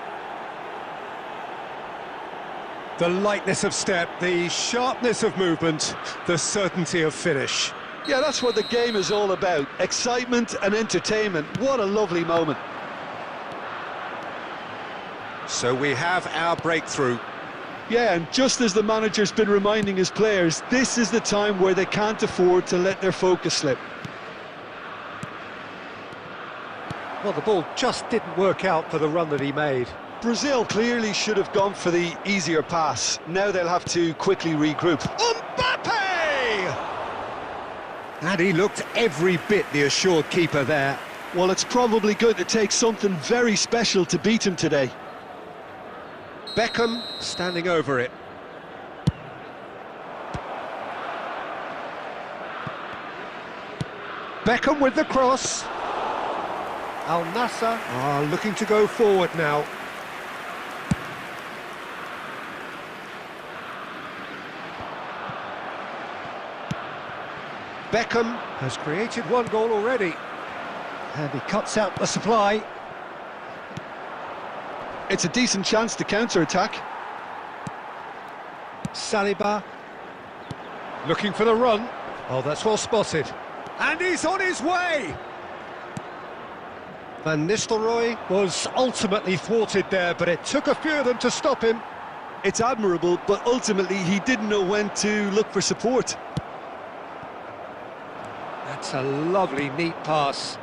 A: The lightness of step, the sharpness of movement, the certainty of finish.
B: Yeah, that's what the game is all about. Excitement and entertainment. What a lovely moment.
A: So we have our breakthrough.
B: Yeah, and just as the manager's been reminding his players, this is the time where they can't afford to let their focus slip.
A: Well, the ball just didn't work out for the run that he made.
B: Brazil clearly should have gone for the easier pass. Now they'll have to quickly regroup.
A: Mbappe! And he looked every bit the assured keeper there.
B: Well, it's probably going to take something very special to beat him today.
A: Beckham standing over it. Beckham with the cross. Al Nassr are looking to go forward now. Beckham has created one goal already. And he cuts out the supply.
B: It's a decent chance to counter-attack.
A: Saliba looking for the run. Oh, that's well spotted. And he's on his way! Van Nistelrooy was ultimately thwarted there, but it took a few of them to stop him.
B: It's admirable, but ultimately he didn't know when to look for support.
A: That's a lovely, neat pass.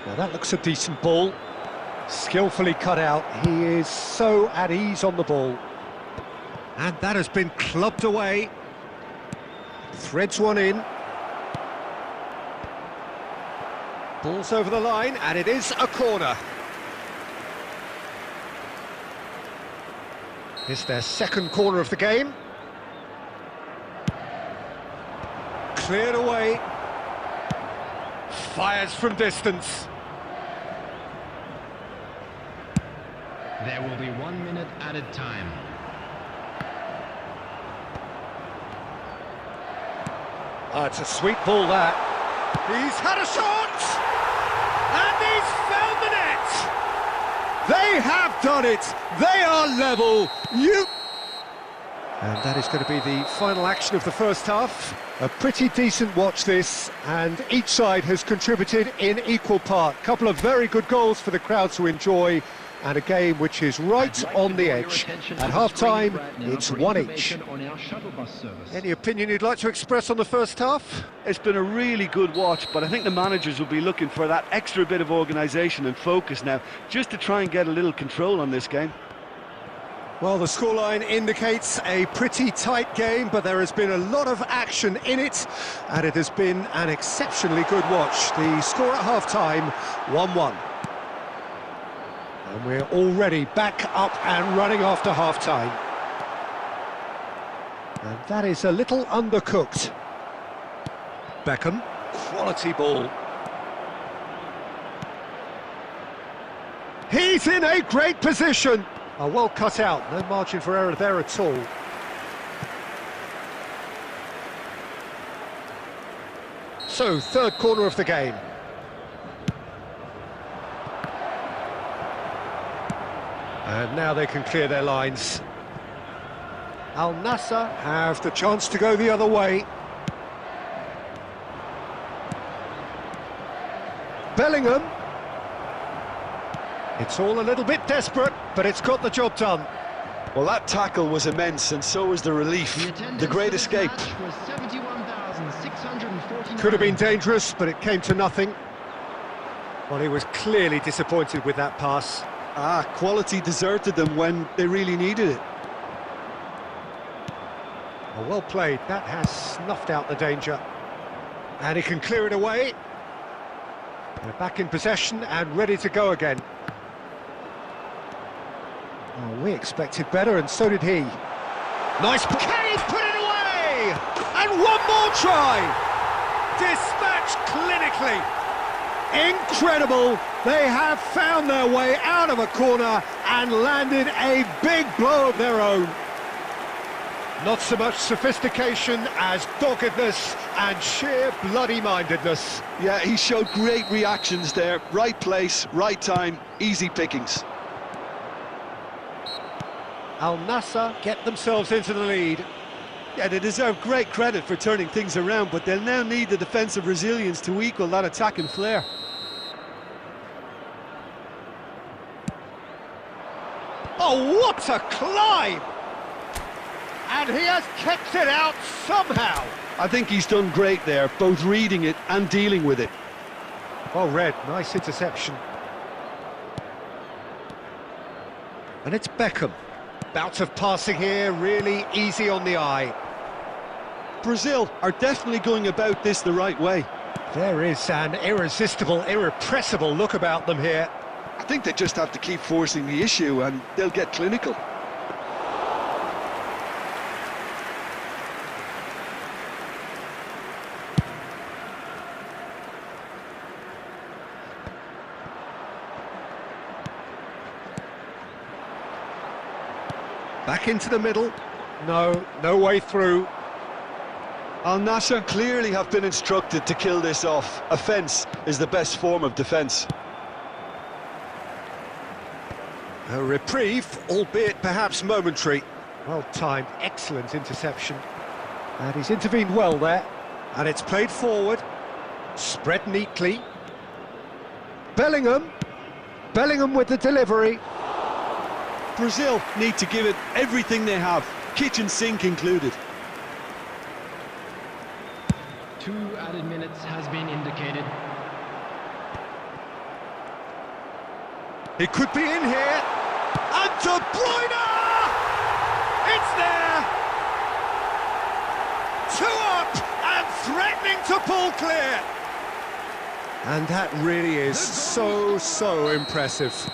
A: Now that looks a decent ball. Skillfully cut out. He is so at ease on the ball. And that has been clubbed away. Threads one in. Ball's over the line, and it is a corner. It's their second corner of the game. Cleared away. Fires from distance.
D: There will be 1 minute added time.
A: Oh, it's a sweet ball, that. He's had a shot! And he's found the net! They have done it! They are level! And that is going to be the final action of the first half. A pretty decent watch this, and each side has contributed in equal part. Couple of very good goals for the crowd to enjoy, and a game which is right on the edge. At half-time, it's one each. Any opinion you'd like to express on the first half?
B: It's been a really good watch, but I think the managers will be looking for that extra bit of organisation and focus now, just to try and get a little control on this game.
A: Well, the scoreline indicates a pretty tight game, but there has been a lot of action in it, and it has been an exceptionally good watch. The score at half-time, 1-1. And we're already back up and running after half-time. And that is a little undercooked. Beckham, quality ball. He's in a great position. Oh, well cut out, no margin for error there at all. So, third corner of the game. And now they can clear their lines. Al Nassr have the chance to go the other way. Bellingham. It's all a little bit desperate, but it's got the job done.
B: Well, that tackle was immense, and so was the relief. The great escape.
D: Was 71,649.
A: Could have been dangerous, but it came to nothing. Well, he was clearly disappointed with that pass.
B: Quality deserted them when they really needed it.
A: Oh, well played, that has snuffed out the danger. And he can clear it away. They're back in possession and ready to go again. Oh, we expected better, and so did he. Nice... Can he put it away? And one more try! Dispatched clinically. Incredible! They have found their way out of a corner and landed a big blow of their own. Not so much sophistication as doggedness and sheer bloody-mindedness.
B: Yeah, he showed great reactions there. Right place, right time, easy pickings.
A: Al Nassr get themselves into the lead.
B: Yeah, they deserve great credit for turning things around, but they'll now need the defensive resilience to equal that attacking flair.
A: Oh, what a climb! And he has kept it out somehow.
B: I think he's done great there, both reading it and dealing with it.
A: Well read, nice interception. And it's Beckham. Bout of passing here, really easy on the eye.
B: Brazil are definitely going about this the right way.
A: There is an irresistible, irrepressible look about them here.
B: I think they just have to keep forcing the issue and they'll get clinical.
A: Back into the middle. No way through.
B: Al Nassr clearly have been instructed to kill this off. Offence is the best form of defence.
A: A reprieve, albeit perhaps momentary. Well timed, excellent interception. And he's intervened well there. And it's played forward. Spread neatly. Bellingham. Bellingham with the delivery.
B: Brazil need to give it everything they have, kitchen sink included.
D: 2 added minutes has been indicated.
A: He could be in here. And De Bruyne! It's there! 2 up and threatening to pull clear. And that really is so impressive.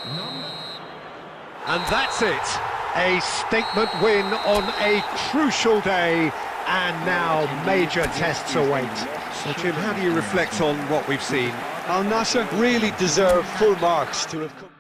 A: And that's it. A statement win on a crucial day, and now major tests await. So, Jim, how do you reflect on what we've seen?
B: Al Nassr really deserve full marks to have come.